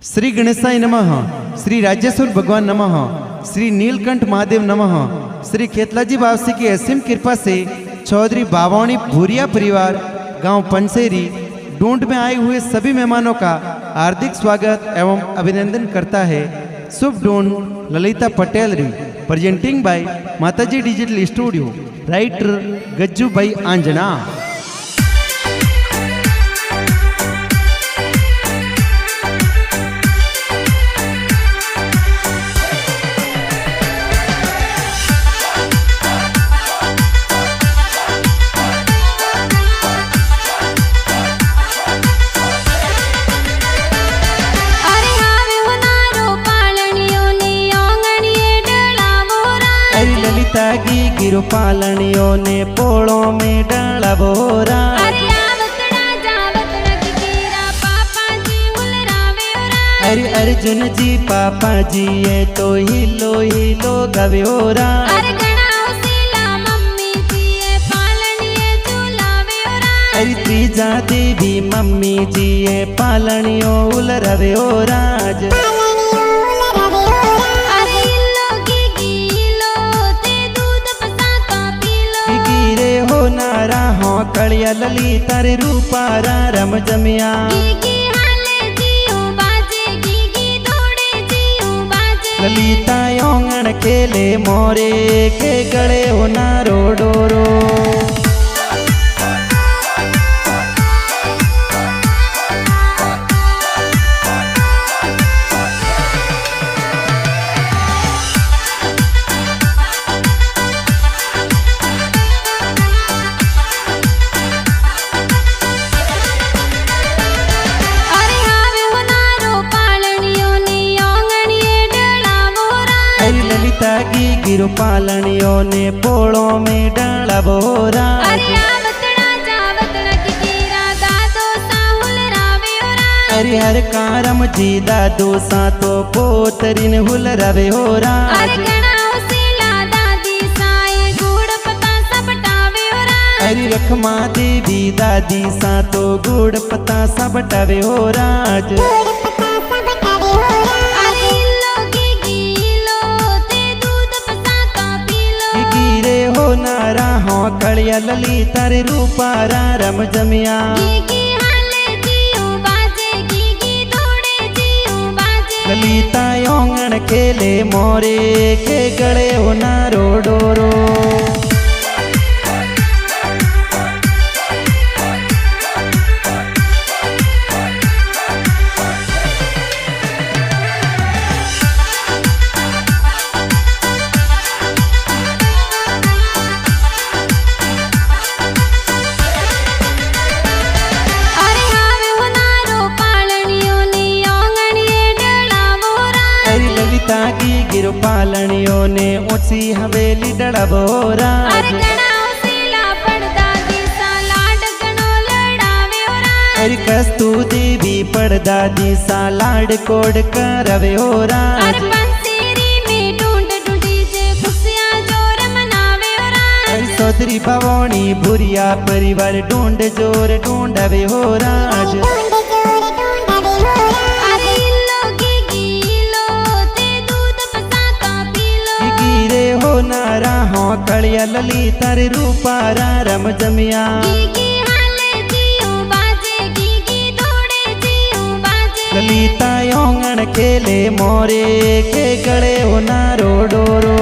श्री गणेशाय नमः, श्री राजेश्वर भगवान नमः, श्री नीलकंठ महादेव नमः। श्री खेतलाजी बावसी की असीम कृपा से चौधरी बावाणी भूरिया परिवार गांव पंसेरी डूंड में आए हुए सभी मेहमानों का हार्दिक स्वागत एवं अभिनंदन करता है। शुभ डूंड ललिता पटेल री प्रेजेंटिंग बाय माताजी डिजिटल स्टूडियो, राइटर गज्जू भाई आंजना। ललितागी गिरो पालनियों ने पोड़ों में डाला बोरा। अरे अर्जुन जी पापा जी ये तो हिलो हिलो गव्योरा। अरे त्रिजा देवी मम्मी जी ये पालनियों उलरव्योराज। कलिया ललिता रे रूपारा रम जमिया। ललिता योंगण केले मोरे के गले हो नारो डोरो। ललितागी गिरो पालनियों ने पोड़ों में डाला बोरा। अरे हर कारम जी दादो सा तो पोतरिन हुल रवे होरा। अरे रखमा देवी दादी सा तो गुड़ पता सा बटावे होराज। नारा हो कलिया ललिता रे रूपारा रम जमिया। ललिता योंगण केले मोरे के गले हो नारो डोरो। ललितागी गिरो पालनियों ने ऊंची हवेली डड़ा बोरा। अरे कस्तू देवी पड़दादी सा लाड कोड करवे होरा। चौधरी बावाणी भूरिया परिवार ढूंढ जोर ढूंढवे होराज। नारा हो कलिया ललिता रे रूपारा रम जमिया। ललिता योंगण केले मोरे के गले हो नारो डोरो।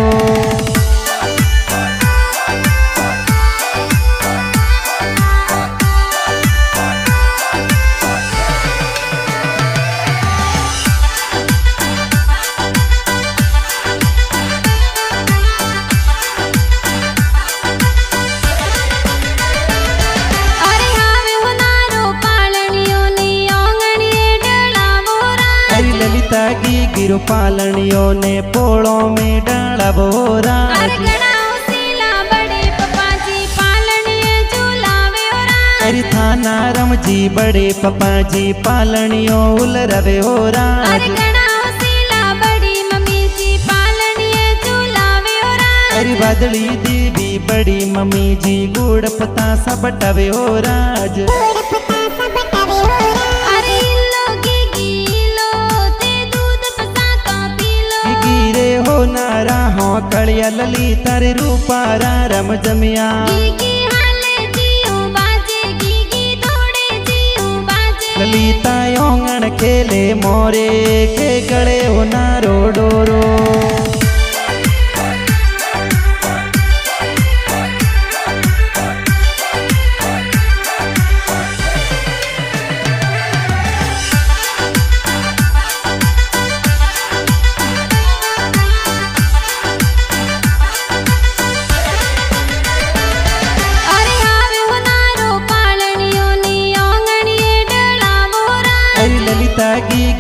ललितागी गिरो पालनियों ने पोड़ों में डाला बोरा। अरे थाना रम जी बड़े पपा जी पालनियों उलरवे होरा। अरे बादली देवी बड़ी मम्मी जी गुड़ पता सा बटावे होराज। कलिया ललिता रे रूपारा रम जमिया ललिता योंगण खेले मोरे के गले होना रो डोरो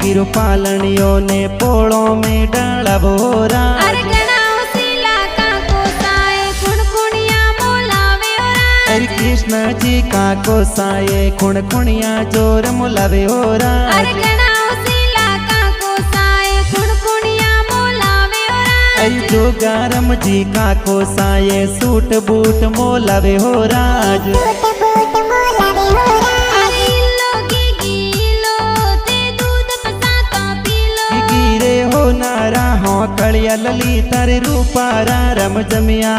गिरु पालनियों ने पोड़ों में डाला बोरा अरे कृष्ण जी का को साये खुण खुणिया जोर मुलावे ओरा अरे जोगारम जी का को साये सूट बूट मोलावे हो राज नारा हो कलिया ललिता रे रूपारा रम जमिया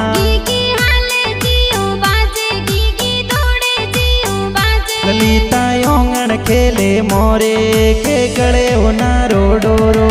ललिता योंगण खेले मोरे के गले होना रो डोरो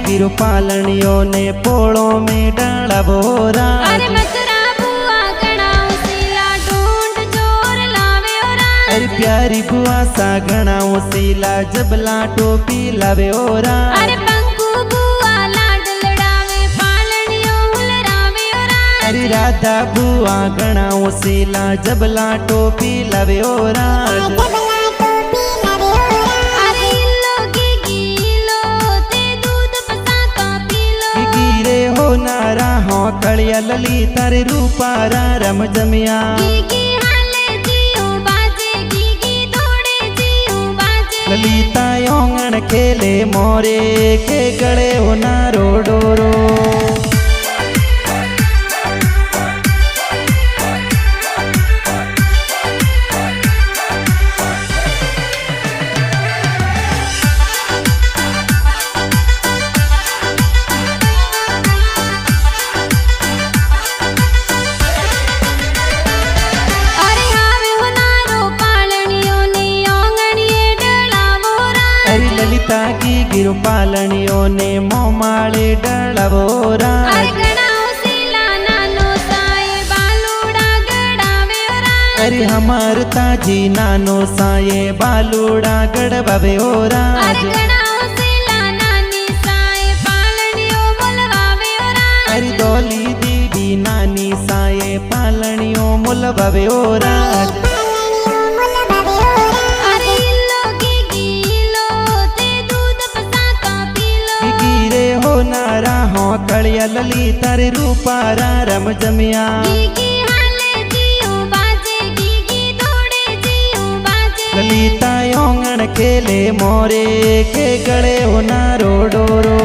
गिरु पालनियों ने पोड़ों में डाला बोरा अरे प्यारी बुआ सा गणाओ सीला जबला टोपी लावे ओरा अरे राधा बुआ गणाओ सीला जबला टोपी लावे ओरा नारा हो कलिया ललिता रे रूपारा रम जमिया ललिता योंगण खेले मोरे के गले होना रो डोरो ललिता की गिरु पालनियों ने मोमाले डलवोरा अरे हमार ताजी नानो साये बालूड़ा गड़बावे ओरा अरे डोली दीदी नानी साये पालनियों मुलबावे ओरा नारा हो कलिया ललिता रे रूपारा रम जमिया ललिता योंगण खेले मोरे के गले होना रो डोरो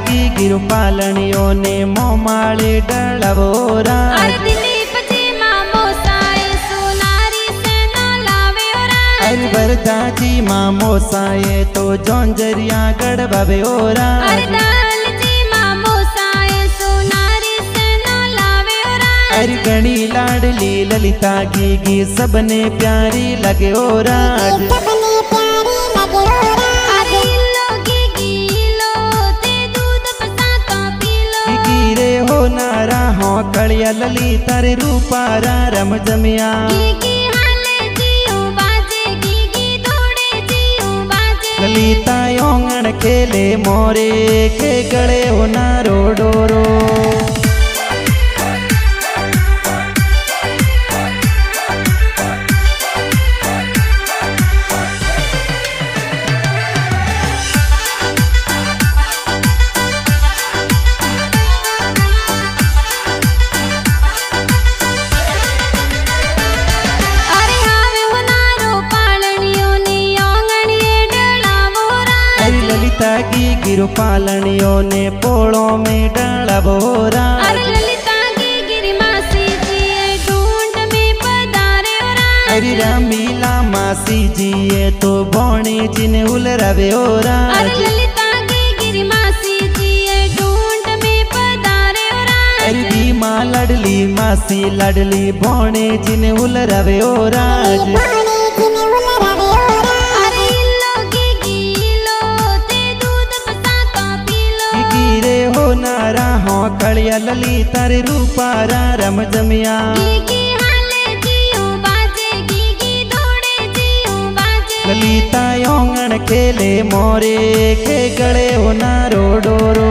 की गिरु पालनियों ने मोमाले डलवोरा अरे वरदाजी मामो साये तो जोंजरिया गड़बावे ओरा अरे गणी लाडली ललिता की सबने प्यारी लगे ओरा नारा हो कलिया ललिता रे रूपारा रम जमिया ललिता योंगण खेले मोरे के गले होना रो डोरो। ललिता की गिरु पालनियों ने पोड़ों में डाला बोरा। अरे ललिता की गिरी मासी जी ढूंढ में पधारे ओरा। अरे रामीला मासी जी ये तो बोणी जिने उलरावे ओरा। अरे ललिता की गिरी मासी जी ढूंढ में पधारे ओरा। अरे भीमा लडली मासी लडली बोणे जिने उलरावे ओरा। नारा हो कलिया ललिता रे रूपारा रम जमिया। ललिता योंगण खेले मोरे के गले होना रो डोरो।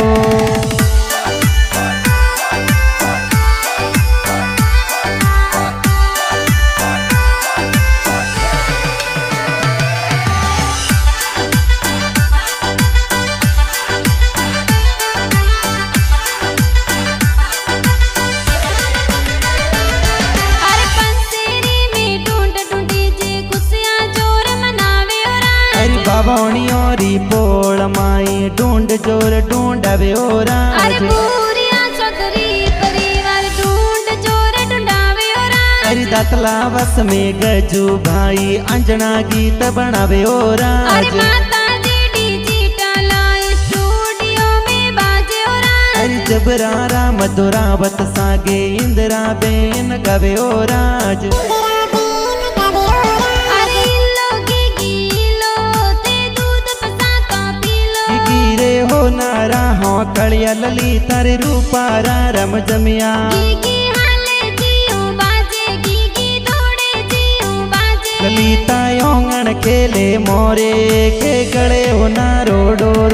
बावणियोरी पोल माई ढूंढ जोर ढूंढावे ओरा। अरे पूरिया चौधरी परिवार ढूंढ जोर ढूंढावे ओरा। अरे दातला वस में गजू भाई अंजना गीत बनावे ओरा। अरे माता जी डिजिटल स्टूडियो में बाजे ओरा। अरे जबरारा मधुरावत सागे इंदिरा बेन गावे ओरा। नारा हो कलिया ललिता रे रूपारा रम जमिया। ललिता योंगण खेले मोरे के गले होना रो डोरो।